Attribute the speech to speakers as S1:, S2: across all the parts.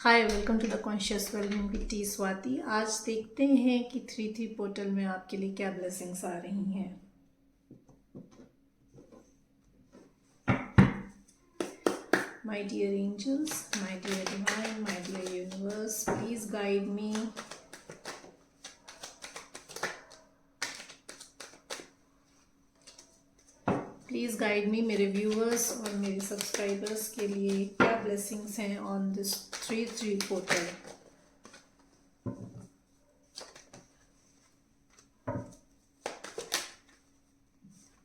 S1: Hi, welcome to the conscious wellbeing with T Swati. आज देखते हैं कि 3-3 पोर्टल में आपके लिए क्या ब्लेसिंग्स आ रही हैं। My dear angels, my dear divine, my dear universe, please guide me. Please guide me मेरे व्यूअर्स और मेरे सब्सक्राइबर्स के लिए क्या ब्लेसिंग्स हैं on this 3-3 portal.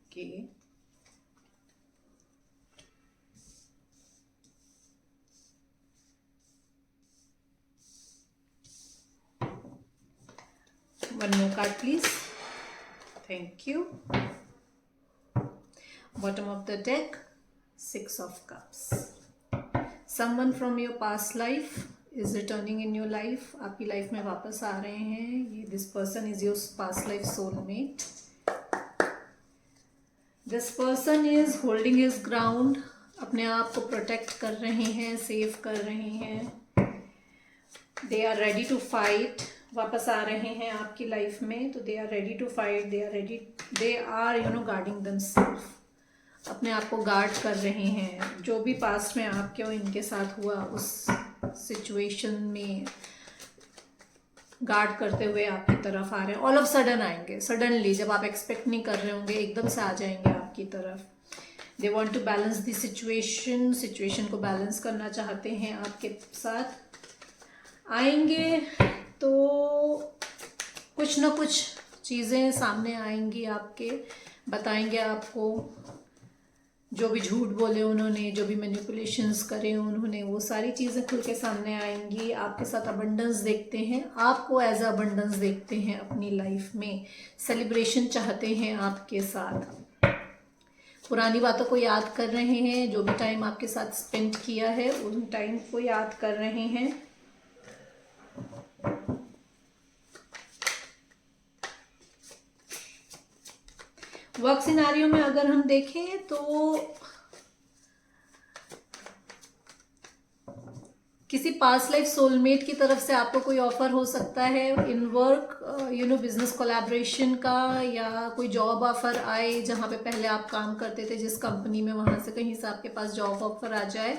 S1: Okay, one more card please. Thank you. Bottom of the deck, 6 of Cups. Someone from your past life is returning in your life. आपकी life में वापस आ रहे हैं ये। This person is your past life soulmate. This person is holding his ground. अपने आप को protect कर रहे हैं, सेव कर रहे हैं। They are ready to fight. वापस आ रहे हैं आपकी लाइफ में तो they are ready to fight. They are guarding themselves. अपने आप को गार्ड कर रहे हैं। जो भी पास्ट में आपके और इनके साथ हुआ उस सिचुएशन में गार्ड करते हुए आपकी तरफ आ रहे हैं। ऑल ऑफ सडन आएंगे, सडनली, जब आप एक्सपेक्ट नहीं कर रहे होंगे एकदम से आ जाएंगे आपकी तरफ। They want to balance the situation को बैलेंस करना चाहते हैं आपके साथ। आएंगे तो कुछ ना कुछ चीज़ें सामने आएंगी आपके, बताएंगे आपको। जो भी झूठ बोले उन्होंने, जो भी मैनिपुलेशंस करे उन्होंने, वो सारी चीज़ें खुल के सामने आएंगी। आपके साथ अबंडेंस देखते हैं, आपको एज अबंडेंस देखते हैं अपनी लाइफ में। सेलिब्रेशन चाहते हैं आपके साथ। पुरानी बातों को याद कर रहे हैं, जो भी टाइम आपके साथ स्पेंड किया है उन टाइम को याद कर रहे हैं। वर्क सिनारियो में अगर हम देखें तो किसी पास्ट लाइफ सोलमेट की तरफ से आपको कोई ऑफर हो सकता है इन वर्क, बिजनेस कोलैबोरेशन का, या कोई जॉब ऑफर आए जहाँ पे पहले आप काम करते थे जिस कंपनी में, वहाँ से कहीं से आपके पास जॉब ऑफर आ जाए।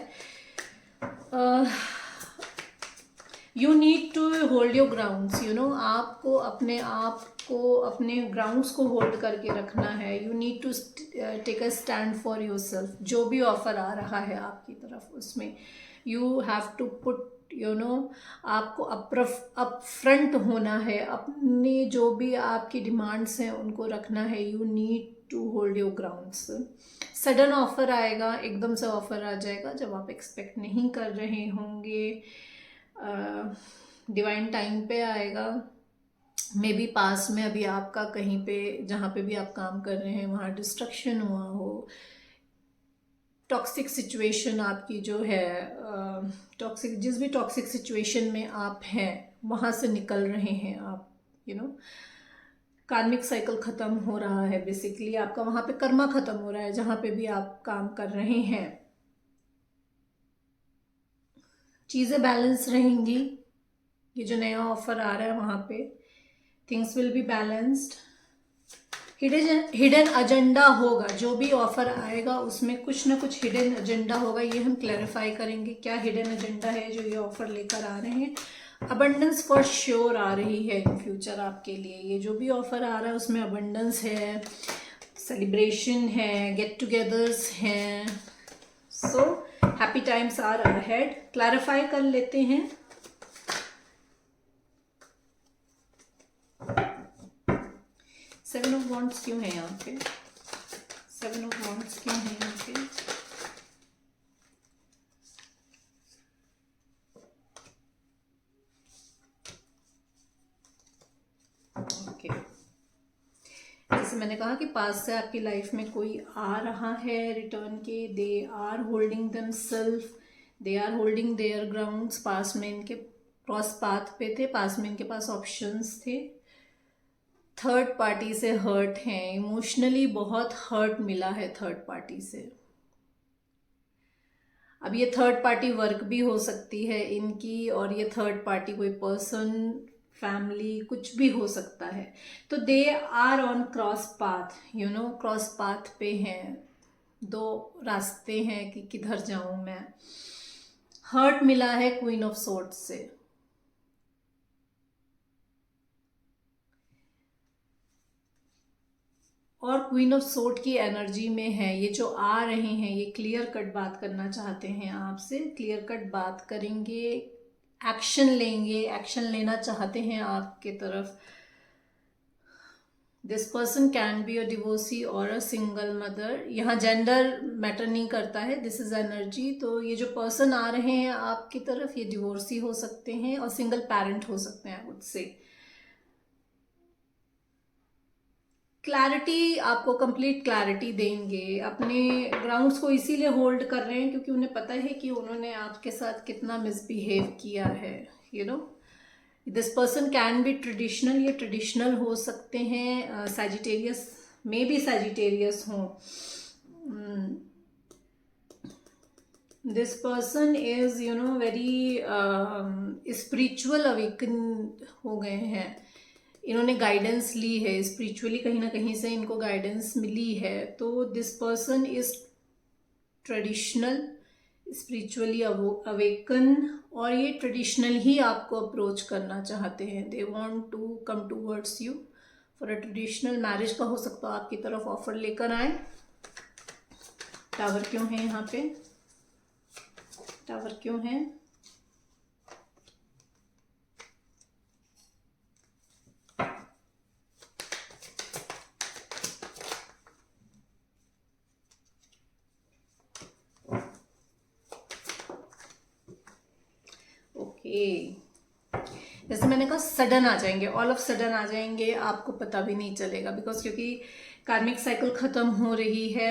S1: You need to hold your grounds. आपको अपने आप को, अपने ग्राउंड्स को होल्ड करके रखना है। You need to take a stand for yourself. जो भी ऑफर आ रहा है आपकी तरफ उसमें यू हैव टू पुट आपको अप फ्रंट होना है। अपने जो भी आपकी डिमांड्स हैं उनको रखना है। You need to hold your grounds. Sudden offer आएगा, एकदम से ऑफर आ जाएगा जब आप एक्सपेक्ट नहीं कर रहे होंगे। डिवाइन टाइम पे आएगा। मे बी पास में अभी आपका कहीं पे, जहाँ पे भी आप काम कर रहे हैं वहाँ डिस्ट्रक्शन हुआ हो। टॉक्सिक सिचुएशन आपकी जो है, जिस भी टॉक्सिक सिचुएशन में आप हैं वहाँ से निकल रहे हैं आप। कार्मिक साइकिल ख़त्म हो रहा है। बेसिकली आपका वहाँ पे कर्मा ख़त्म हो रहा है जहाँ पे भी आप काम कर रहे हैं। चीज़ें बैलेंस रहेंगी। ये जो नया ऑफर आ रहा है वहाँ पे things will be balanced. Hidden agenda होगा। जो भी ऑफर आएगा उसमें कुछ ना कुछ हिडन एजेंडा होगा। ये हम क्लैरिफाई करेंगे क्या हिडन एजेंडा है जो ये ऑफर लेकर आ रहे हैं। अबंडेंस फॉर श्योर आ रही है इन फ्यूचर आपके लिए। ये जो भी ऑफर आ रहा है उसमें अबंडेंस है, सेलिब्रेशन है, गेट टुगेदर्स हैं। So happy times are ahead. Clarify कर लेते हैं। सेवन ऑफ वॉन्ड्स क्यों है यहाँ पे? सेवन ऑफ वॉन्ड्स क्यों है यहाँ पे? ओके, जैसे मैंने कहा कि पास से आपकी लाइफ में कोई आ रहा है रिटर्न के। They are holding them self, they are holding their grounds. पास में इनके क्रॉस पाथ पे थे, पास में इनके पास ऑप्शंस थे। थर्ड पार्टी से हर्ट हैं, इमोशनली बहुत हर्ट मिला है थर्ड पार्टी से। अब ये थर्ड पार्टी वर्क भी हो सकती है इनकी, और ये थर्ड पार्टी कोई पर्सन, फैमिली, कुछ भी हो सकता है। तो they are on cross path, cross path पे हैं, दो रास्ते हैं कि किधर जाऊं मैं। हर्ट मिला है क्वीन ऑफ सोर्ड्स से, और क्वीन ऑफ सोर्ड की एनर्जी में है ये जो आ रहे हैं, ये क्लियर कट बात करना चाहते हैं आपसे, क्लियर कट बात करेंगे, एक्शन लेंगे, एक्शन लेना चाहते हैं आपके तरफ। This person can be a divorcee और अ सिंगल मदर, यहाँ जेंडर मैटर नहीं करता है, दिस इज एनर्जी। तो ये जो पर्सन आ रहे हैं आपकी तरफ, ये डिवोर्सी हो सकते हैं और सिंगल पेरेंट हो सकते हैं, आई वुड से। क्लैरिटी, आपको कंप्लीट क्लैरिटी देंगे, अपने ग्राउंड्स को इसीलिए होल्ड कर रहे हैं क्योंकि उन्हें पता है कि उन्होंने आपके साथ कितना मिसबिहेव किया है। This person can B traditional, ये ट्रेडिशनल हो सकते हैं, सैजिटेरियस में भी सैजिटेरियस हों। This person is very spiritual awaken हो गए हैं, इन्होंने गाइडेंस ली है स्पिरिचुअली, कहीं ना कहीं से इनको गाइडेंस मिली है। तो this person is traditional, spiritually awaken, और ये ट्रेडिशनल ही आपको अप्रोच करना चाहते हैं। They want to come towards you for a traditional marriage का हो सकता है, आपकी तरफ ऑफर लेकर आए। टावर क्यों है यहाँ पे, टावर क्यों है? जैसे मैंने कहा सडन आ जाएंगे, ऑल ऑफ सडन आ जाएंगे, आपको पता भी नहीं चलेगा, बिकॉज क्योंकि कार्मिक साइकिल खत्म हो रही है,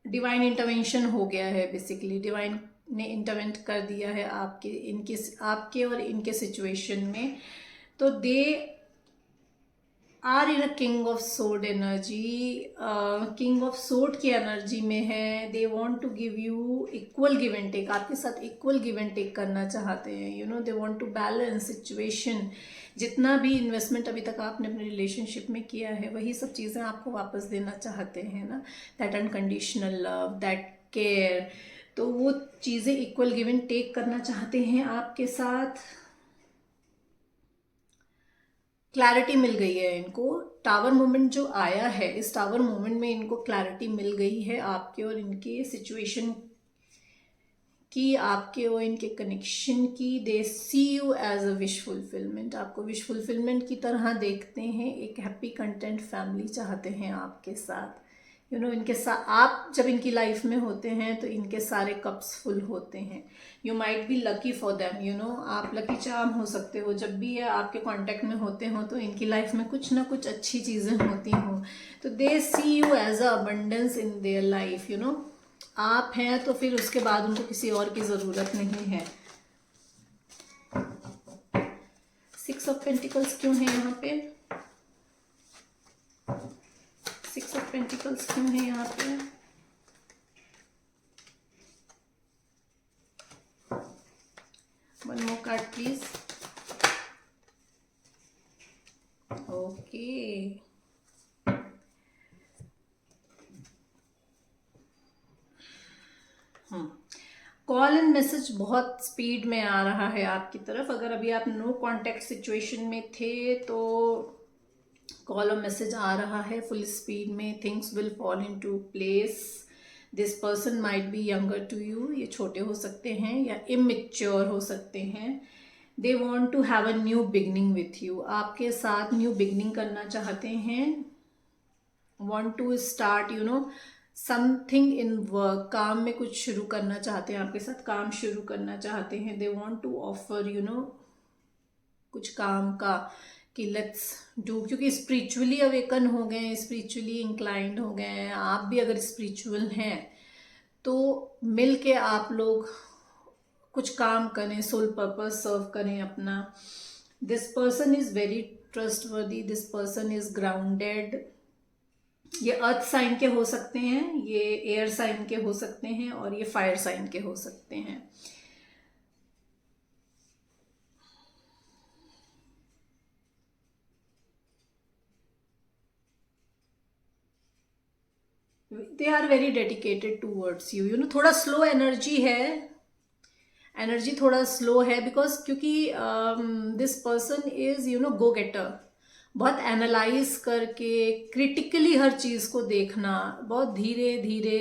S1: डिवाइन इंटरवेंशन हो गया है, बेसिकली डिवाइन ने इंटरवेंट कर दिया है आपके और इनके सिचुएशन में। तो they are in a king of sword energy, king of sword की एनर्जी में है। They want to give you equal give and take, आपके साथ इक्वल गिव एंड टेक करना चाहते हैं। They want to balance situation, जितना भी इन्वेस्टमेंट अभी तक आपने अपने रिलेशनशिप में किया है वही सब चीज़ें आपको वापस देना चाहते हैं ना, that unconditional love, that care. तो वो चीज़ें इक्वल गिव एंड टेक करना चाहते हैं आपके साथ। क्लैरिटी मिल गई है इनको, टावर मोमेंट जो आया है, इस टावर मोमेंट में इनको क्लैरिटी मिल गई है आपके और इनके सिचुएशन की, आपके और इनके कनेक्शन की। They see you as a wish fulfilment, आपको विश फुलफिलमेंट की तरह देखते हैं, एक हैप्पी कंटेंट फैमिली चाहते हैं आपके साथ। इनके साथ आप जब इनकी लाइफ में होते हैं तो इनके सारे कप्स फुल होते हैं। You might be lucky for them, आप लकी चार्म हो सकते हो, जब भी ये आपके कांटेक्ट में होते हो तो इनकी लाइफ में कुछ ना कुछ अच्छी चीज़ें होती हों। तो they see you as a abundance in their life, आप हैं तो फिर उसके बाद उनको किसी और की ज़रूरत नहीं है। 6 ऑफ पेंटिकल्स क्यों है यहाँ पे? 6 ऑफ पेंटिकल्स क्यों है यहाँ पे? One more card please. Okay, call and message बहुत स्पीड में आ रहा है आपकी तरफ। अगर अभी आप नो कांटेक्ट सिचुएशन में थे तो कॉल और मैसेज आ रहा है फुल स्पीड में। Things will fall into place. This person might be younger to you, ये छोटे हो सकते हैं या इमेच्योर हो सकते हैं। They want to have a new beginning with you, आपके साथ न्यू बिगनिंग करना चाहते हैं। Want to start something in work, काम में कुछ शुरू करना चाहते हैं, आपके साथ काम शुरू करना चाहते हैं। दे वॉन्ट टू ऑफर कुछ काम का कि लेट्स डू, क्योंकि स्पिरिचुअली अवेकन हो गए हैं, स्पिरिचुअली इंक्लाइंड हो गए हैं। आप भी अगर स्पिरिचुअल हैं तो मिल के आप लोग कुछ काम करें, सोल पर्पस सर्व करें अपना। This person is very trustworthy, this person is grounded, ये अर्थ साइन के हो सकते हैं, ये एयर साइन के हो सकते हैं, और ये फायर साइन के हो सकते हैं। They are very dedicated towards you, you know. थोड़ा स्लो एनर्जी है, एनर्जी थोड़ा स्लो है, बिकॉज क्योंकि this person is you know go getter. बहुत एनालाइज करके क्रिटिकली हर चीज़ को देखना, बहुत धीरे धीरे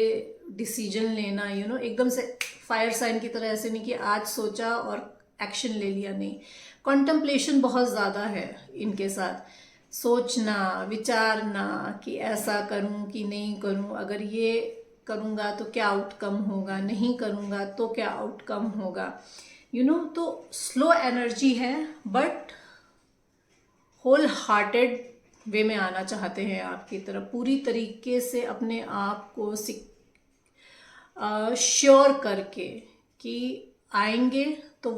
S1: डिसीजन लेना, यू नो, एकदम से फायर साइन की तरह ऐसे नहीं कि आज सोचा और एक्शन ले लिया, नहीं। कॉन्टम्पलेशन बहुत ज़्यादा है इनके साथ, सोचना, विचारना कि ऐसा करूं कि नहीं करूं, अगर ये करूंगा तो क्या आउटकम होगा, नहीं करूंगा तो क्या आउटकम होगा, यू नो। तो स्लो एनर्जी है, बट होल हार्टेड वे में आना चाहते हैं आपकी तरफ, पूरी तरीके से अपने आप को श्योर करके कि आएंगे तो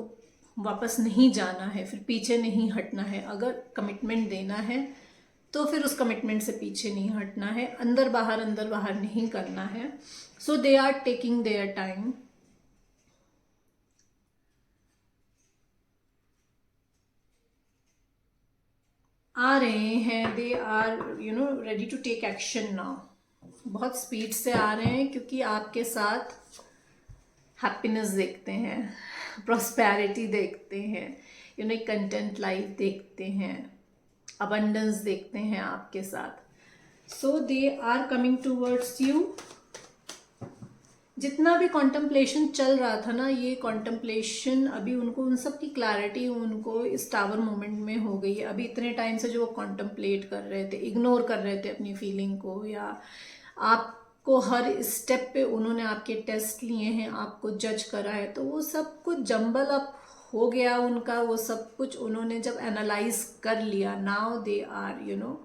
S1: वापस नहीं जाना है, फिर पीछे नहीं हटना है। अगर कमिटमेंट देना है तो फिर उस कमिटमेंट से पीछे नहीं हटना है, अंदर बाहर नहीं करना है। So they are taking their time. आ रहे हैं, they are you know ready to take action now. बहुत स्पीड से आ रहे हैं, क्योंकि आपके साथ हैप्पीनेस देखते हैं, प्रॉस्पेरिटी देखते हैं, यू नो, कंटेंट लाइफ देखते हैं, अबंडेंस देखते हैं आपके साथ। So they are coming towards you. जितना भी कॉन्टम्पलेशन चल रहा था ना, ये कॉन्टम्पलेशन अभी उनको, उन सब की क्लैरिटी उनको इस टावर मोमेंट में हो गई है। अभी इतने टाइम से जो वो कॉन्टम्पलेट कर रहे थे, इग्नोर कर रहे थे अपनी फीलिंग को, या आपको हर स्टेप पे उन्होंने आपके टेस्ट लिए हैं, आपको जज करा है, तो वो सब कुछ जंबल अप हो गया उनका। वो सब कुछ उन्होंने जब एनालाइज कर लिया, now they are you know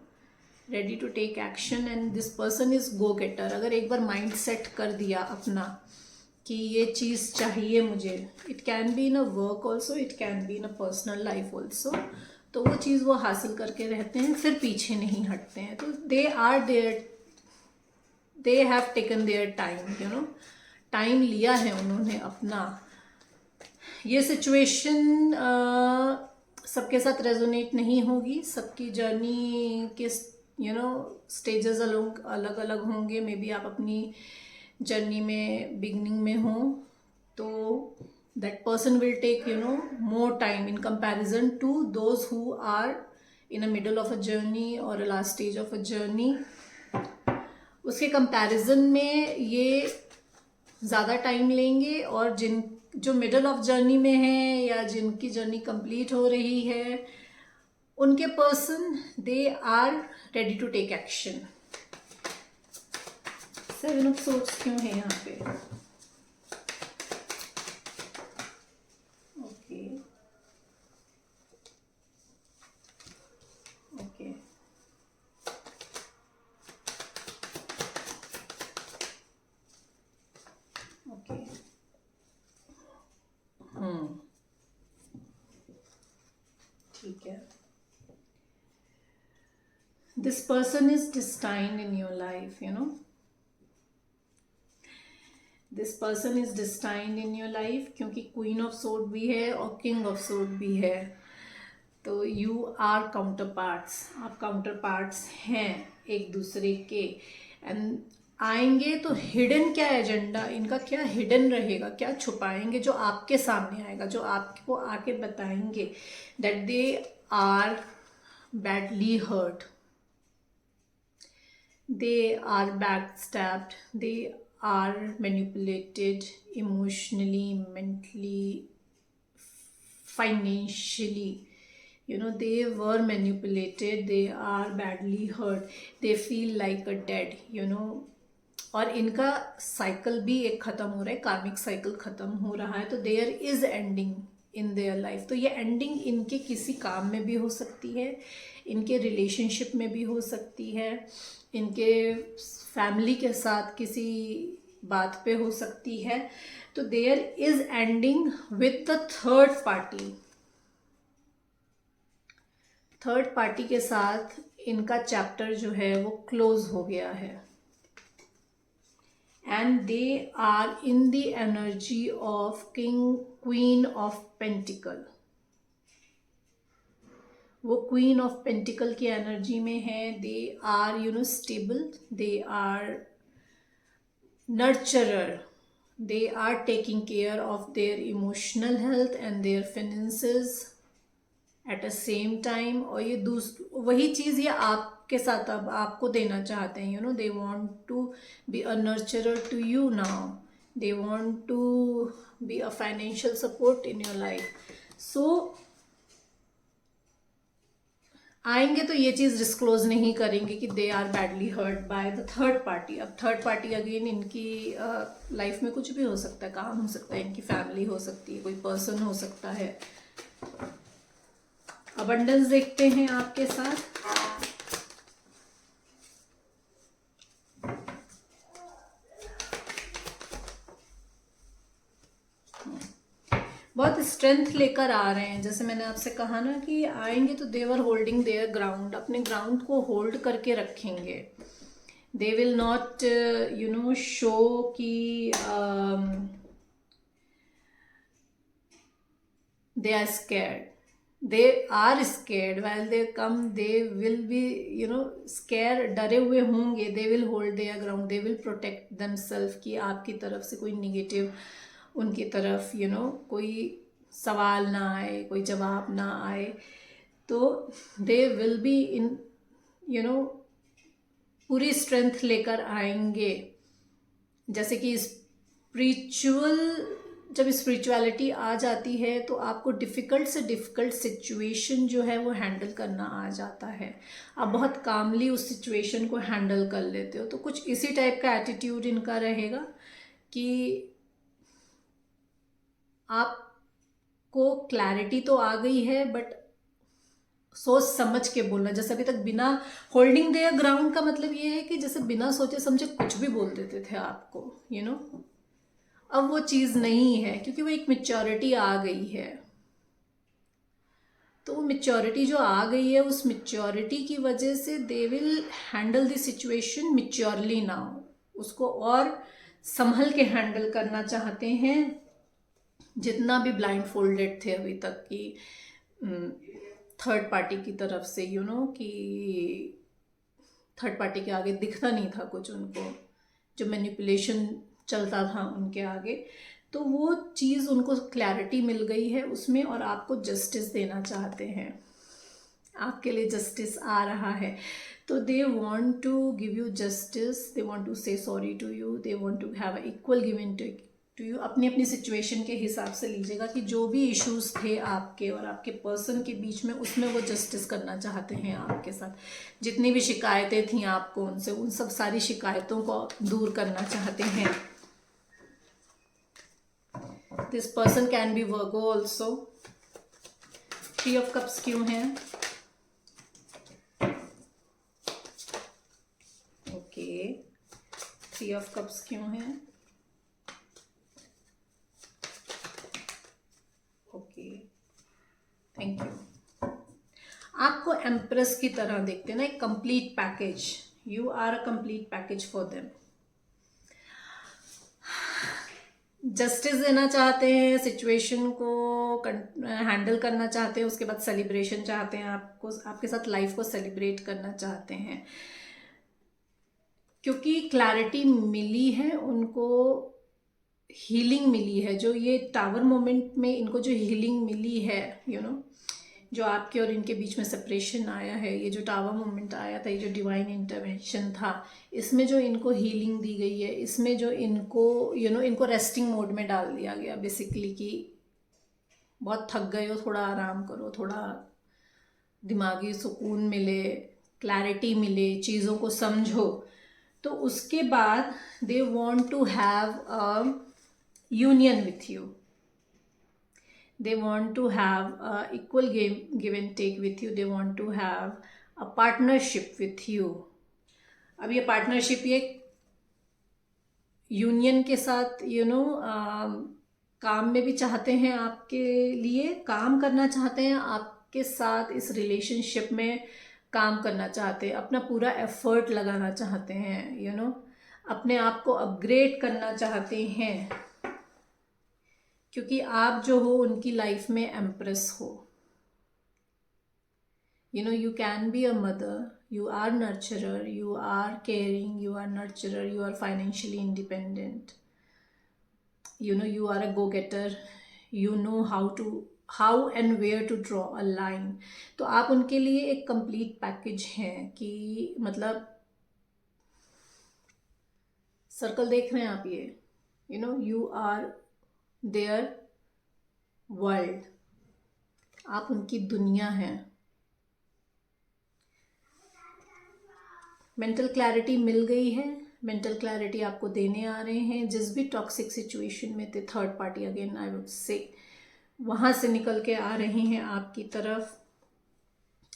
S1: ready to take action, and this person is go getter. अगर एक बार माइंड सेट कर दिया अपना कि ये चीज़ चाहिए मुझे, it can be in a work also, it can be in a personal life also, तो वो चीज़ वो हासिल करके रहते हैं, फिर पीछे नहीं हटते हैं। तो they are there, they have taken their time, you know, time लिया है उन्होंने अपना। ये सिचुएशन सबके साथ रेजोनेट नहीं होगी, सबकी जर्नी के यू नो स्टेजेस अलग अलग होंगे। मे बी आप अपनी जर्नी में बिगनिंग में हो, तो that person will take you know more time in comparison to those who are in a middle of a journey और a last stage of a journey. उसके कंपैरिजन में ये ज़्यादा टाइम लेंगे, और जिन जो मिडल ऑफ जर्नी में है या जिनकी जर्नी कंप्लीट हो रही है, उनके person they are ready to take action. Seven of swords क्यों है यहाँ पे? ओके ओके ओके ठीक है। This person is destined in your life, you know. This person is destined in your life, क्योंकि क्वीन ऑफ सोर्ड भी है और किंग ऑफ सोर्ड भी है। तो यू आर काउंटर पार्ट्स, आप काउंटर पार्ट्स हैं एक दूसरे के। एंड आएंगे तो हिडन क्या एजेंडा इनका, क्या हिडन रहेगा, क्या छुपाएंगे जो आपके सामने आएगा, जो आपको आके बताएंगे that they are badly hurt, they are backstabbed, they are manipulated emotionally, mentally, financially, you know, they were manipulated, they are badly hurt, they feel like a dead, you know। और इनका साइकिल भी एक ख़त्म हो रहा है, कार्मिक cycle ख़त्म हो रहा है, तो there is ending in their life. तो ये एंडिंग इनके किसी काम में भी हो सकती है, इनके रिलेशनशिप में भी हो सकती है, इनके फैमिली के साथ किसी बात पे हो सकती है। तो there is ending with the third party. Third party के साथ इनका चैप्टर जो है वो क्लोज हो गया है, and they are in the energy of king queen of pentacle. वो क्वीन ऑफ पेंटिकल की एनर्जी में है। They are stable, they are nurturer, they are taking care of their emotional health and their finances at the same time। और ये वही चीज़ ये आपके साथ अब आपको देना चाहते हैं। they want to be a nurturer to you now, they want to be a financial support in your life। so आएंगे तो ये चीज़ डिस्क्लोज नहीं करेंगे कि they are badly hurt by the third party. अब थर्ड पार्टी अगेन इनकी life में कुछ भी हो सकता है, काम हो सकता है, इनकी फैमिली हो सकती है, कोई पर्सन हो सकता है। अबंडेंस देखते हैं आपके साथ। बहुत स्ट्रेंथ लेकर आ रहे हैं। जैसे मैंने आपसे कहा ना कि आएंगे तो they were holding their ground, अपने ग्राउंड को होल्ड करके रखेंगे। दे विल नॉट शो कि they are scared, they are scared while they come, they will be scare, डरे हुए होंगे। They will hold their ground, they will protect themselves कि आपकी तरफ से कोई निगेटिव उनकी तरफ कोई सवाल ना आए, कोई जवाब ना आए। तो दे विल बी इन पूरी स्ट्रेंथ लेकर आएंगे। जैसे कि जब स्पिरिचुअलिटी आ जाती है तो आपको डिफ़िकल्ट से डिफ़िकल्ट सिचुएशन जो है वो हैंडल करना आ जाता है। आप बहुत कामली उस सिचुएशन को हैंडल कर लेते हो। तो कुछ इसी टाइप का एटीट्यूड इनका रहेगा कि आपको क्लैरिटी तो आ गई है, बट सोच समझ के बोलना। जैसे अभी तक बिना होल्डिंग देयर ग्राउंड का मतलब ये है कि जैसे बिना सोचे समझे कुछ भी बोल देते थे आपको, अब वो चीज़ नहीं है, क्योंकि वो एक मैच्योरिटी आ गई है। तो वो मैच्योरिटी जो आ गई है, उस मैच्योरिटी की वजह से they will handle the situation maturely now. उसको और संभल के हैंडल करना चाहते हैं। जितना भी ब्लाइंड फोल्डेड थे अभी तक की थर्ड पार्टी की तरफ से, कि थर्ड पार्टी के आगे दिखता नहीं था कुछ उनको, जो मैनिपुलेशन चलता था उनके आगे, तो वो चीज़ उनको क्लैरिटी मिल गई है उसमें, और आपको जस्टिस देना चाहते हैं। आपके लिए जस्टिस आ रहा है। तो they want to give you justice, they want to say sorry to you, they want to have equal given to you. अपनी अपनी सिचुएशन के हिसाब से लीजिएगा कि जो भी इश्यूज थे आपके और आपके पर्सन के बीच में, उसमें वो जस्टिस करना चाहते हैं आपके साथ। जितनी भी शिकायतें थी आपको उनसे, उन सब सारी शिकायतों को दूर करना चाहते हैं। This person can be Virgo also. 3 of cups क्यों है? ओके, 3 ऑफ कप्स क्यों है? Okay, thank you. आपको एम्प्रेस की तरह देखते हैं ना, एक complete package. You are a complete package for them. Justice देना चाहते हैं, सिचुएशन को हैंडल करना चाहते हैं, उसके बाद सेलिब्रेशन चाहते हैं, आपके साथ लाइफ को सेलिब्रेट करना चाहते हैं, क्योंकि क्लैरिटी मिली है उनको, हीलिंग मिली है। जो ये टावर मोमेंट में इनको जो हीलिंग मिली है, जो आपके और इनके बीच में सेपरेशन आया है, ये जो टावर मोमेंट आया था, ये जो डिवाइन इंटरवेंशन था, इसमें जो इनको हीलिंग दी गई है, इसमें जो इनको इनको रेस्टिंग मोड में डाल दिया गया बेसिकली, कि बहुत थक गए हो, थोड़ा आराम करो, थोड़ा दिमागी सुकून मिले, क्लैरिटी मिले, चीज़ों को समझो। तो उसके बाद they want to have a union with you, they want to have equal give and take with you, they want to have a partnership with you। अब ये पार्टनरशिप, ये यूनियन के साथ काम में भी चाहते हैं, आपके लिए काम करना चाहते हैं, आप आपके साथ इस रिलेशनशिप में काम करना चाहते हैं, अपना पूरा एफर्ट लगाना चाहते हैं, यू नो, अपने आप को अपग्रेड करना चाहते हैं, क्योंकि आप जो हो उनकी लाइफ में एम्प्रेस हो। You know, you can be a mother, you are nurturer, you are caring, you are nurturer, you are financially independent, you know, you are a go-getter, you know how and where to draw a line। तो आप उनके लिए एक complete package हैं कि मतलब circle देख रहे हैं आप, ये you know, you are their world, आप उनकी दुनिया हैं। मेंटल क्लैरिटी मिल गई है, मेंटल क्लैरिटी आपको देने आ रहे हैं। जिस भी टॉक्सिक सिचुएशन में थे, third party again I would से, वहाँ से निकल के आ रहे हैं आपकी तरफ।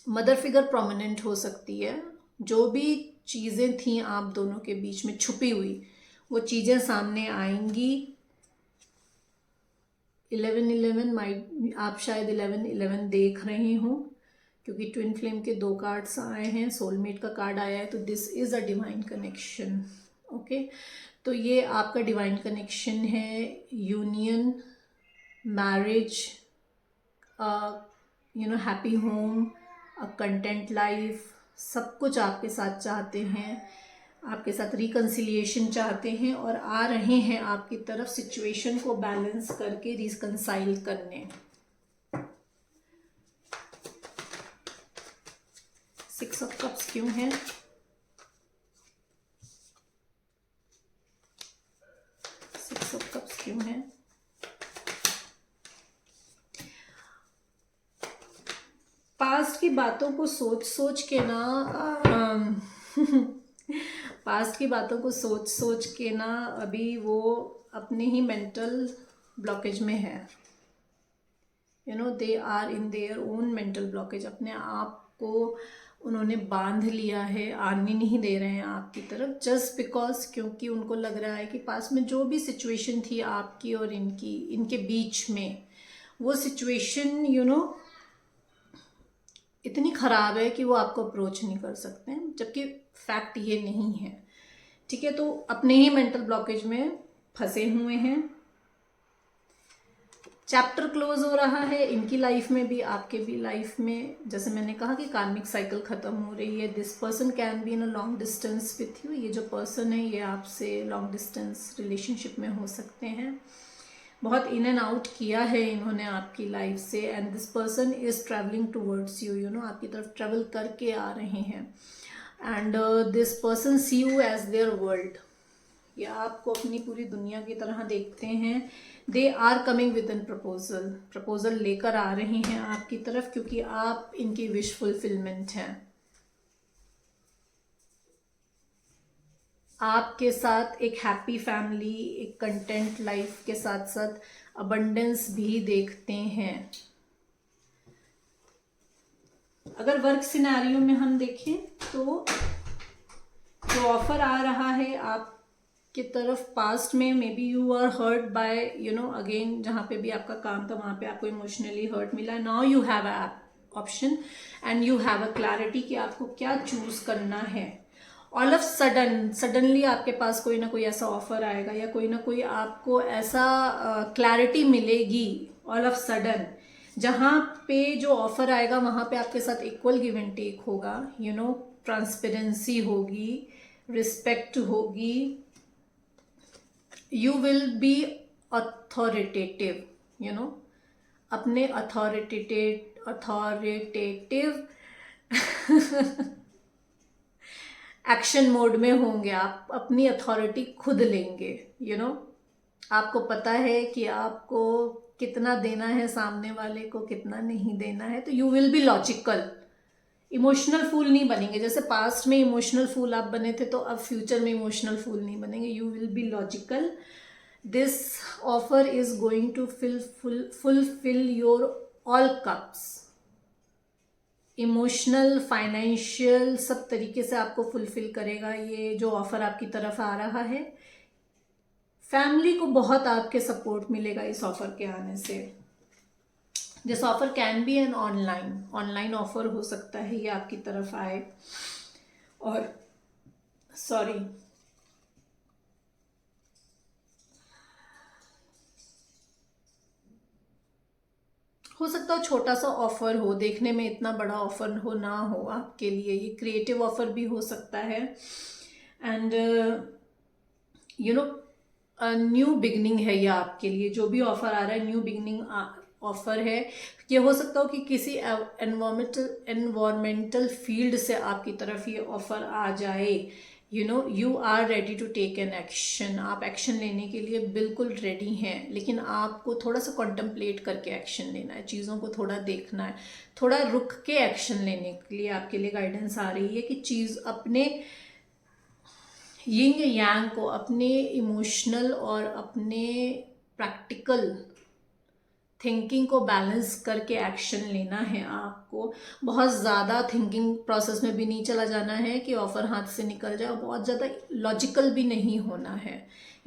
S1: मदर फिगर प्रोमिनेंट हो सकती है। जो भी चीज़ें थी आप दोनों के बीच में छुपी हुई, वो चीज़ें सामने आएंगी। 11-11 आप शायद 11-11 देख रहे हो, क्योंकि ट्विन फ्लेम के 2 कार्ड्स आए हैं, सोलमेट का कार्ड आया है, तो this is a divine connection. Okay, तो ये आपका डिवाइन कनेक्शन है, union, marriage, you know, happy home, a content life, सब कुछ आपके साथ चाहते हैं, आपके साथ रिकन्सिलिएशन चाहते हैं और आ रहे हैं आपकी तरफ सिचुएशन को बैलेंस करके रिकन्साइल करने। 6 ऑफ कप्स क्यों है? सिक्स ऑफ कप्स क्यों है? पास्ट की बातों को सोच सोच के ना पास्ट की बातों को सोच सोच के ना अभी वो अपने ही मेंटल ब्लॉकेज में है। You know, they are in their own mental blockage. अपने आप को उन्होंने बांध लिया है, आने नहीं दे रहे हैं आपकी तरफ, जस्ट बिकॉज क्योंकि उनको लग रहा है कि पास में जो भी सिचुएशन थी आपकी और इनके बीच में, वो सिचुएशन यू नो इतनी ख़राब है कि वो आपको अप्रोच नहीं कर सकते हैं, जबकि फैक्ट ये नहीं है। ठीक है, तो अपने ही मेंटल ब्लॉकेज में फंसे हुए हैं। चैप्टर क्लोज हो रहा है इनकी लाइफ में भी, आपके भी लाइफ में। जैसे मैंने कहा कि कार्मिक साइकिल ख़त्म हो रही है। This person can B in a long distance with you. ये जो पर्सन है ये आपसे लॉन्ग डिस्टेंस रिलेशनशिप में हो सकते हैं। बहुत इन एंड आउट किया है इन्होंने आपकी लाइफ से, and this person is travelling towards you, you know, आपकी तरफ ट्रैवल करके आ रहे हैं। And this person see you as their world, ये आपको अपनी पूरी दुनिया की तरह देखते हैं। They are coming with an proposal लेकर आ रहे हैं आपकी तरफ, क्योंकि आप इनकी विश फुलफिलमेंट हैं। आपके साथ एक हैप्पी फैमिली, एक कंटेंट लाइफ के साथ साथ अबंडेंस भी देखते हैं। अगर वर्क सिनेरियो में हम देखें तो जो ऑफर आ रहा है आपकी तरफ पास्ट में, may be you are hurt by you know, again जहाँ पे भी आपका काम था वहाँ पे आपको इमोशनली हर्ट मिला। Now you have a option and you have a clarity कि आपको क्या चूज करना है। ऑल ऑफ सडनली आपके पास कोई ना कोई ऐसा ऑफर आएगा, या कोई ना कोई आपको ऐसा क्लैरिटी मिलेगी ऑल ऑफ सडन, जहाँ पे जो ऑफर आएगा वहाँ पे आपके साथ इक्वल गिव एंड टेक होगा, यू नो, ट्रांसपेरेंसी होगी, रिस्पेक्ट होगी, you will B authoritative, you know, अपने अथॉरिटेटिव एक्शन मोड में होंगे। आप अपनी अथॉरिटी खुद लेंगे, यू नो, आपको पता है कि आपको कितना देना है, सामने वाले को कितना नहीं देना है, तो you will be logical. Emotional fool नहीं बनेंगे। जैसे पास्ट में इमोशनल फूल आप बने थे, तो अब फ्यूचर में इमोशनल फूल नहीं बनेंगे, you will be logical. This offer is going to fulfil your all cups, emotional, financial, सब तरीके से आपको फुलफिल करेगा ये जो ऑफर आपकी तरफ आ रहा है। फैमिली को बहुत आपके सपोर्ट मिलेगा इस ऑफर के आने से। This offer can be an online offer हो सकता है, ये आपकी तरफ आए। और सॉरी, हो सकता है छोटा सा ऑफर हो, देखने में इतना बड़ा ऑफर हो ना हो आपके लिए, ये क्रिएटिव ऑफर भी हो सकता है। And you know new beginning है ये आपके लिए, जो भी ऑफर आ रहा है न्यू बिगनिंग ऑफर है। ये हो सकता हो कि किसी एनवायरमेंटल फील्ड से आपकी तरफ ये ऑफर आ जाए। You are ready to take an action, आप एक्शन लेने के लिए बिल्कुल रेडी हैं, लेकिन आपको थोड़ा सा कॉन्टम्पलेट करके एक्शन लेना है, चीज़ों को थोड़ा देखना है, थोड़ा रुक के एक्शन लेने के लिए आपके लिए गाइडेंस आ रही है कि चीज़ अपने यिंग यांग को, अपने इमोशनल और अपने प्रैक्टिकल थिंकिंग को बैलेंस करके एक्शन लेना है आपको। बहुत ज़्यादा थिंकिंग प्रोसेस में भी नहीं चला जाना है कि ऑफर हाथ से निकल जाए, और बहुत ज़्यादा लॉजिकल भी नहीं होना है।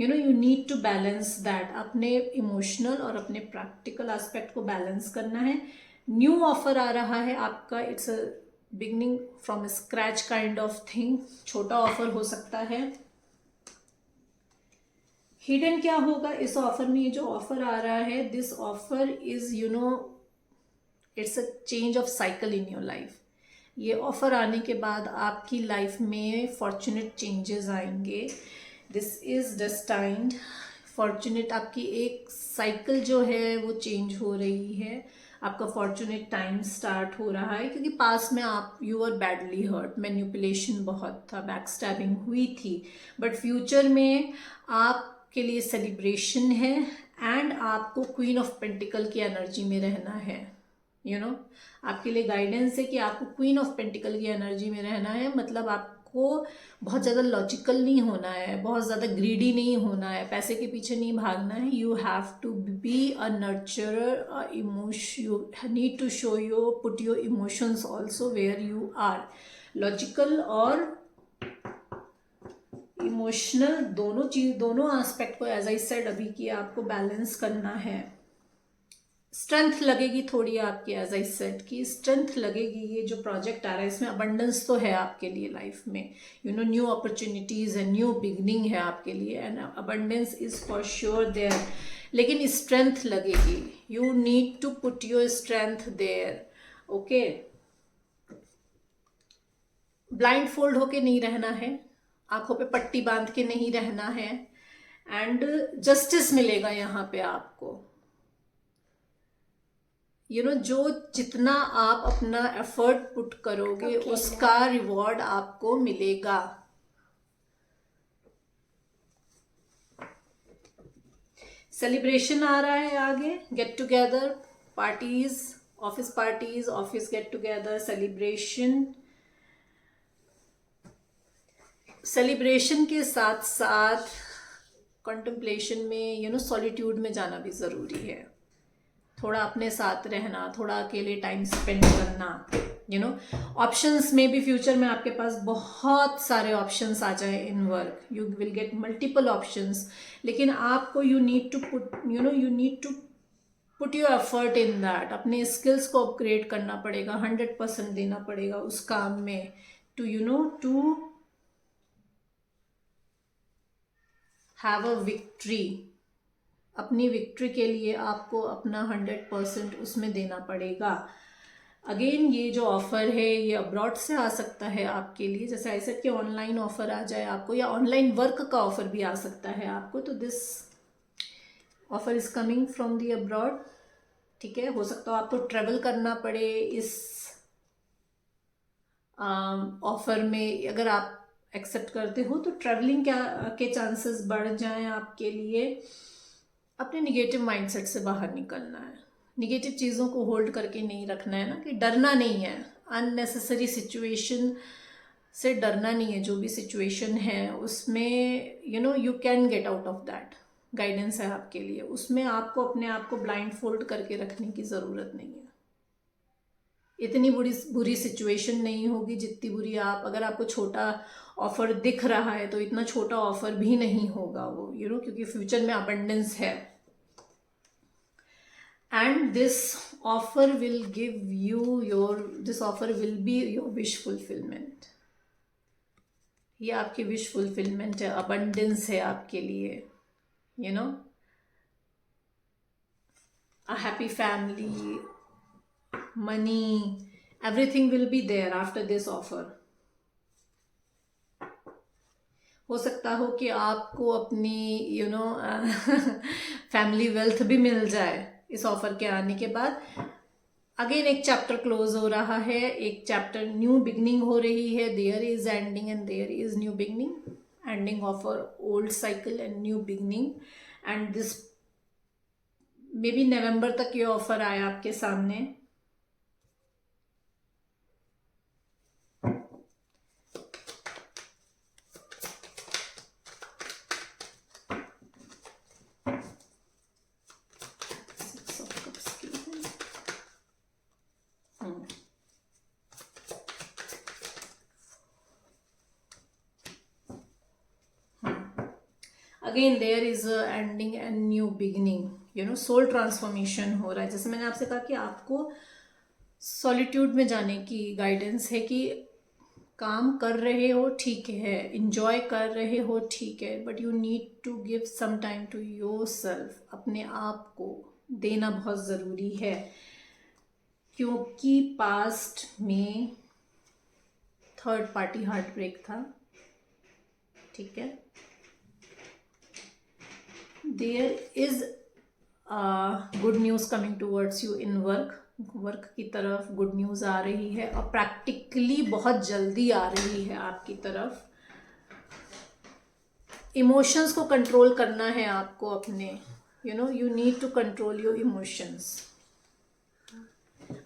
S1: You need to balance that, अपने इमोशनल और अपने प्रैक्टिकल एस्पेक्ट को बैलेंस करना है। न्यू ऑफर आ रहा है आपका, it's a beginning from scratch kind of thing, छोटा ऑफर हो सकता है। हिडन क्या होगा इस ऑफर में? ये जो ऑफर आ रहा है, this offer is it's a change of cycle in your life. ये ऑफर आने के बाद आपकी लाइफ में फॉर्चुनेट चेंजेस आएंगे। दिस इज डेस्टाइन्ड फॉर्चुनेट, आपकी एक साइकिल जो है वो चेंज हो रही है, आपका फॉर्चुनेट टाइम स्टार्ट हो रहा है। क्योंकि पास में आप you are badly hurt, manipulation बहुत था, बैक स्टैबिंग हुई थी, बट फ्यूचर में आप के लिए सेलिब्रेशन है। एंड आपको क्वीन ऑफ पेंटिकल की एनर्जी में रहना है। आपके लिए गाइडेंस है कि आपको क्वीन ऑफ पेंटिकल की एनर्जी में रहना है, मतलब आपको बहुत ज़्यादा लॉजिकल नहीं होना है, बहुत ज़्यादा ग्रीडी नहीं होना है, पैसे के पीछे नहीं भागना है। You have to be a nurturer, you need to show your put your emotions also where you are. Logical और इमोशनल दोनों एस्पेक्ट को, एज आई सेड अभी, कि आपको बैलेंस करना है। स्ट्रेंथ लगेगी थोड़ी आपकी, एज आई सेड की स्ट्रेंथ लगेगी। ये जो प्रोजेक्ट आ रहा है इसमें अबंडेंस तो है आपके लिए लाइफ में, न्यू अपॉर्चुनिटीज है, न्यू बिगनिंग है आपके लिए, and abundance is for sure there, लेकिन स्ट्रेंथ लगेगी। You need to put your strength there. Okay, blindfold होके नहीं रहना है, आंखों पे पट्टी बांध के नहीं रहना है, एंड जस्टिस मिलेगा यहाँ पे आपको। जो जितना आप अपना एफर्ट पुट करोगे उसका रिवॉर्ड आपको मिलेगा। सेलिब्रेशन आ रहा है आगे, get together parties, office get together, celebration के साथ साथ कंटेम्पलेशन में, सॉलिट्यूड में जाना भी ज़रूरी है। थोड़ा अपने साथ रहना, थोड़ा अकेले टाइम स्पेंड करना। ऑप्शंस में भी फ्यूचर में आपके पास बहुत सारे ऑप्शंस आ जाए in work, you will get multiple options, लेकिन आपको you need to put your effort in that. अपने स्किल्स को अपग्रेड करना पड़ेगा, 100% देना पड़ेगा उस काम में, टू हैव अ विक्ट्री। अपनी विक्ट्री के लिए आपको अपना 100% उसमें देना पड़ेगा। अगेन ये जो ऑफर है ये अब्रॉड से आ सकता है आपके लिए, जैसे ऐसे कि ऑनलाइन ऑफर आ जाए आपको, या ऑनलाइन वर्क का ऑफर भी आ सकता है आपको। तो this offer is coming from the abroad. ठीक है, हो सकता है आपको ट्रेवल करना पड़े इस ऑफर में। अगर आप एक्सेप्ट करते हो तो ट्रैवलिंग के चांसेस बढ़ जाएं आपके लिए। अपने निगेटिव माइंडसेट से बाहर निकलना है, निगेटिव चीज़ों को होल्ड करके नहीं रखना है ना, कि डरना नहीं है, अननेसेसरी सिचुएशन से डरना नहीं है। जो भी सिचुएशन है उसमें you can get out of that. Guidance है आपके लिए, उसमें आपको अपने आप को ब्लाइंड फोल्ड करके रखने की ज़रूरत नहीं है। इतनी बुरी सिचुएशन नहीं होगी जितनी बुरी अगर आपको छोटा ऑफर दिख रहा है तो इतना छोटा ऑफर भी नहीं होगा वो, क्योंकि फ्यूचर में अबंडेंस है। And this offer will give you your, this offer will be your wish fulfilment. ये आपकी विश फुलफिलमेंट है, अबंडेंस है आपके लिए, you know, a happy family, money, everything will be there after this offer. हो सकता हो कि आपको अपनी यू नो फैमिली वेल्थ भी मिल जाए इस ऑफर के आने के बाद। अगेन एक चैप्टर क्लोज हो रहा है, एक चैप्टर न्यू बिगनिंग हो रही है। There is ending and there is new beginning, ending of a old cycle and new beginning. And this may be November तक ये ऑफर आया आपके सामने। Again there is a ending and new beginning, you know, soul transformation हो रहा है। जैसे मैंने आपसे कहा कि आपको सॉलिट्यूड में जाने की गाइडेंस है, कि काम कर रहे हो ठीक है, इंजॉय कर रहे हो ठीक है, but you need to give some time to yourself. अपने आप को देना बहुत ज़रूरी है, क्योंकि पास्ट में थर्ड पार्टी हार्ट ब्रेक था, ठीक है। There is good news coming towards you in work, work की तरफ गुड न्यूज़ आ रही है, और प्रैक्टिकली बहुत जल्दी आ रही है आपकी तरफ। इमोशंस को कंट्रोल करना है आपको अपने, you know, you need to control your emotions.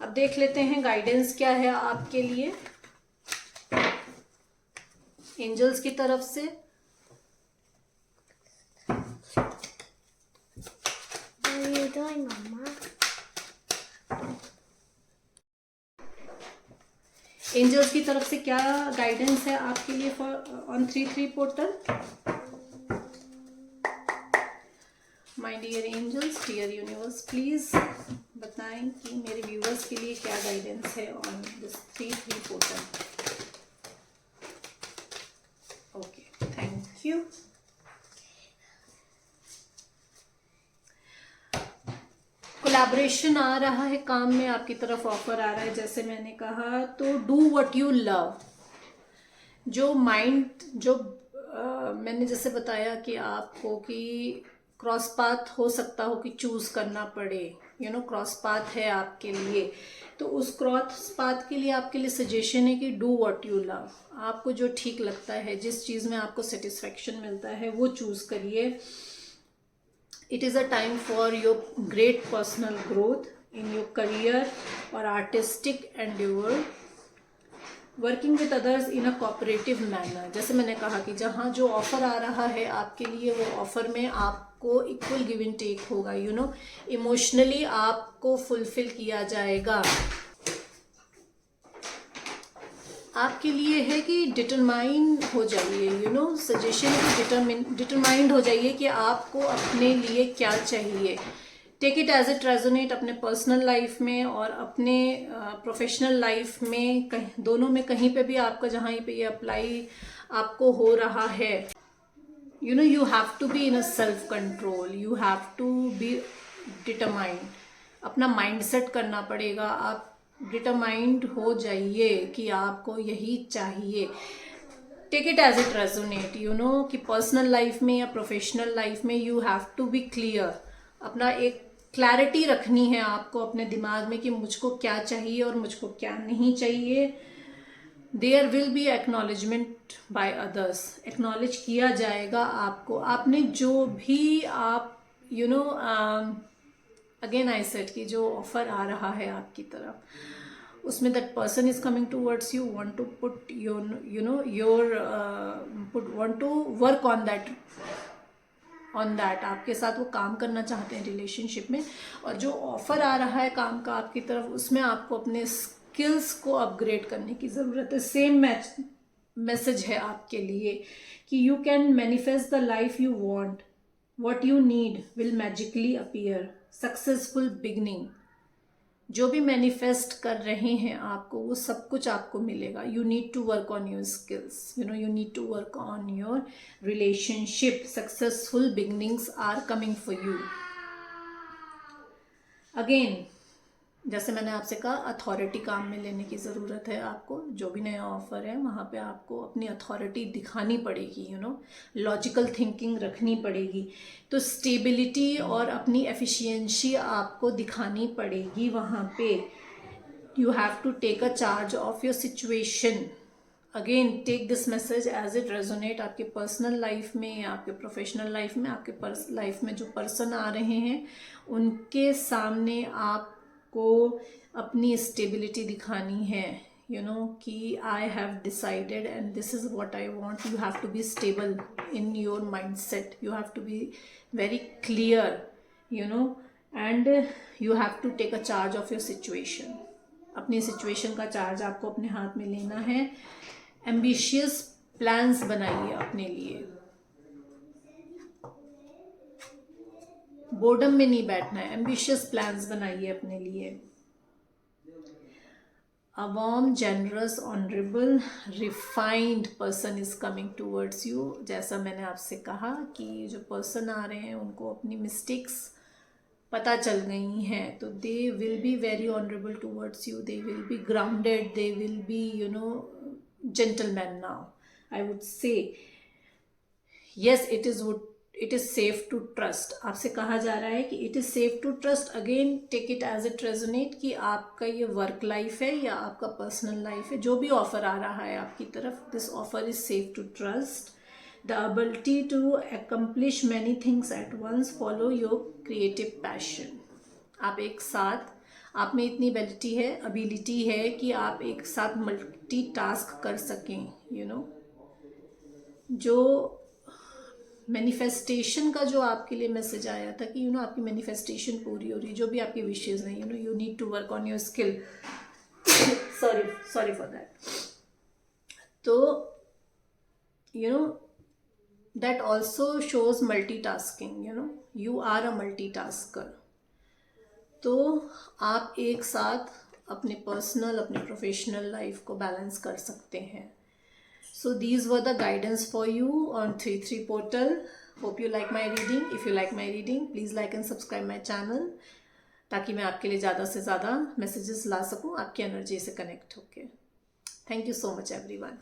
S1: अब देख लेते हैं गाइडेंस क्या है आपके लिए एंजल्स की तरफ से। एंजल्स की तरफ से क्या गाइडेंस है आपके लिए for on 3/3 portal. My dear angels, dear universe, please बताएं कि मेरे व्यूअर्स के लिए क्या गाइडेंस है on this 3/3 portal. Okay, thank you. Collaboration आ रहा है, काम में आपकी तरफ ऑफर आ रहा है, जैसे मैंने कहा। तो डू व्हाट यू लव। जो माइंड, जो मैंने जैसे बताया कि आपको कि क्रॉस पाथ हो सकता हो कि चूज करना पड़े, यू नो, क्रॉस पाथ है आपके लिए। तो उस क्रॉस पाथ के लिए आपके लिए सजेशन है कि डू व्हाट यू लव। आपको जो ठीक लगता है, जिस चीज़ में आपको सेटिस्फेक्शन मिलता है, वो चूज करिए। It is a time for your great personal growth in your career or artistic endeavor. Working with others in a cooperative manner. जैसे मैंने कहा कि जहाँ जो ऑफर आ रहा है आपके लिए, वो ऑफर में आपको इक्वल गिव एंड टेक होगा, यू नो, इमोशनली आपको फुलफिल किया जाएगा। आपके लिए है कि डिटरमाइंड हो जाइए, यू नो, सजेशन है, डिटरमाइंड हो जाइए कि आपको अपने लिए क्या चाहिए। Take it as it resonate अपने पर्सनल लाइफ में और अपने प्रोफेशनल लाइफ में, कहीं दोनों में, कहीं पे भी आपका जहाँ पे ये अप्लाई आपको हो रहा है, you know, you have to be in a self control, you have to be determined. अपना माइंड सेट करना पड़ेगा। आप डिटरमाइंड हो जाइए कि आपको यही चाहिए। Take it as it resonate, you know, कि पर्सनल लाइफ में या प्रोफेशनल लाइफ में you have to be clear. अपना एक क्लैरिटी रखनी है आपको अपने दिमाग में कि मुझको क्या चाहिए और मुझको क्या नहीं चाहिए। There will be acknowledgement by others, acknowledge किया जाएगा आपको। आपने जो भी आप, you know, again I said कि जो ऑफर आ रहा है आपकी तरफ, उसमें that person is coming towards you, want to put your, you know, your want to work on that, आपके साथ वो काम करना चाहते हैं रिलेशनशिप में। और जो ऑफर आ रहा है काम का आपकी तरफ, उसमें आपको अपने स्किल्स को अपग्रेड करने की ज़रूरत है। सेम मैसेज है आपके लिए कि you can manifest the life you want, what you need will magically appear, successful beginning, जो भी मैनिफेस्ट कर रहे हैं आपको, वो सब कुछ आपको मिलेगा. You need to work on your skills, you need to work on your relationship. Successful beginnings are coming for you. Again, जैसे मैंने आपसे कहा, अथॉरिटी काम में लेने की ज़रूरत है आपको. जो भी नया ऑफर है वहाँ पे आपको अपनी अथॉरिटी दिखानी पड़ेगी. लॉजिकल थिंकिंग रखनी पड़ेगी. तो स्टेबिलिटी और अपनी एफिशिएंसी आपको दिखानी पड़ेगी वहाँ पे. You have to take a charge of your situation. Again, take this message as it resonate. आपके पर्सनल लाइफ में या आपके प्रोफेशनल लाइफ में, आपके लाइफ में जो पर्सन आ रहे हैं उनके सामने आप को अपनी स्टेबिलिटी दिखानी है. कि I have decided and this is what I want. You have to be stable in your mindset. You have to be very clear, and you have to take a charge of your situation. अपनी situation का charge आपको अपने हाथ में लेना है. Ambitious plans बनाइए अपने लिए. बोर्डम में नहीं बैठना है. एम्बिशियस प्लान्स बनाइए अपने लिए. A warm, generous, honourable, refined person is coming towards you. जैसा मैंने आपसे कहा कि जो पर्सन आ रहे हैं उनको अपनी मिस्टेक्स पता चल गई हैं, तो they will be very honourable towards you. They will be grounded. They will be gentleman now, I would say. Yes, it is safe to trust. आपसे कहा जा रहा है कि it is safe to trust. Again, take it as it resonate कि आपका ये work life है या आपका पर्सनल लाइफ है, जो भी ऑफर आ रहा है आपकी तरफ, this offer is safe to trust. The ability to accomplish many things at once. Follow your creative passion. आप एक साथ, आप में इतनी एबिलिटी है कि आप एक साथ मल्टी टास्क कर सकें. जो मैनिफेस्टेशन का जो आपके लिए मैसेज आया था कि आपकी मैनिफेस्टेशन पूरी हो रही, जो भी आपकी विशेज़ हैं, you need to work on your skill. Sorry for that. तो that also shows multitasking. You are a multitasker. तो आप एक साथ अपने पर्सनल, अपने प्रोफेशनल लाइफ को बैलेंस कर सकते हैं. So these were the guidance for you on 3-3 portal. Hope you like my reading. If you like my reading, please like and subscribe my channel, ताकि मैं आपके लिए ज़्यादा से ज़्यादा मैसेजेस ला सकूं आपकी एनर्जी से कनेक्ट होके. Thank you so much everyone.